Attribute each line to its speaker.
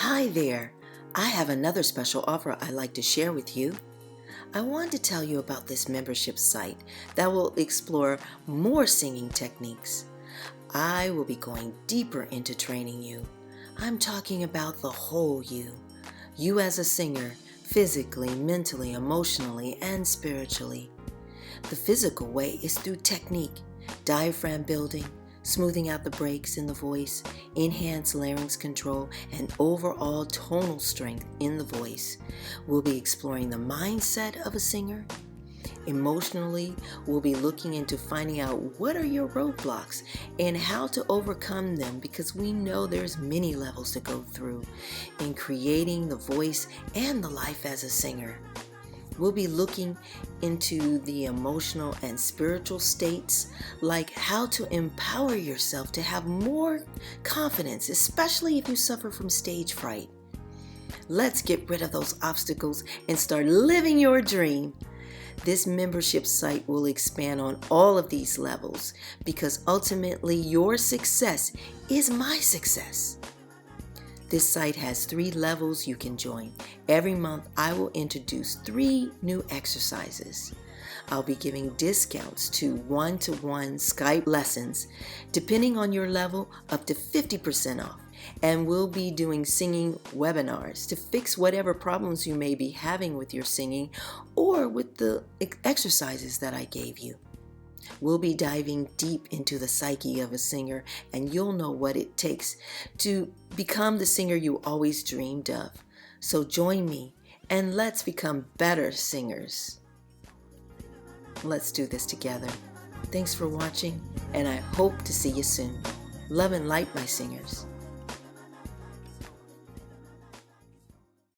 Speaker 1: Hi there. I have another special offer I'd like to share with you. I want to tell you about this membership site that will explore more singing techniques. I will be going deeper into training you. I'm talking about the whole you. You as a singer, physically, mentally, emotionally, and spiritually. The physical way is through technique, diaphragm building, smoothing out the breaks in the voice, enhanced larynx control, and overall tonal strength in the voice. We'll be exploring the mindset of a singer. Emotionally, we'll be looking into finding out what are your roadblocks and how to overcome them, because we know there's many levels to go through in creating the voice and the life as a singer. We'll be looking into the emotional and spiritual states, like how to empower yourself to have more confidence, especially if you suffer from stage fright. Let's get rid of those obstacles and start living your dream. This membership site will expand on all of these levels, because ultimately your success is my success. This site has 3 levels you can join. Every month I will introduce 3 new exercises. I'll be giving discounts to one-to-one Skype lessons, depending on your level, up to 50% off. And we'll be doing singing webinars to fix whatever problems you may be having with your singing or with the exercises that I gave you. We'll be diving deep into the psyche of a singer, and you'll know what it takes to become the singer you always dreamed of. So join me and let's become better singers. Let's do this together. Thanks for watching, and I hope to see you soon. Love and light, my singers.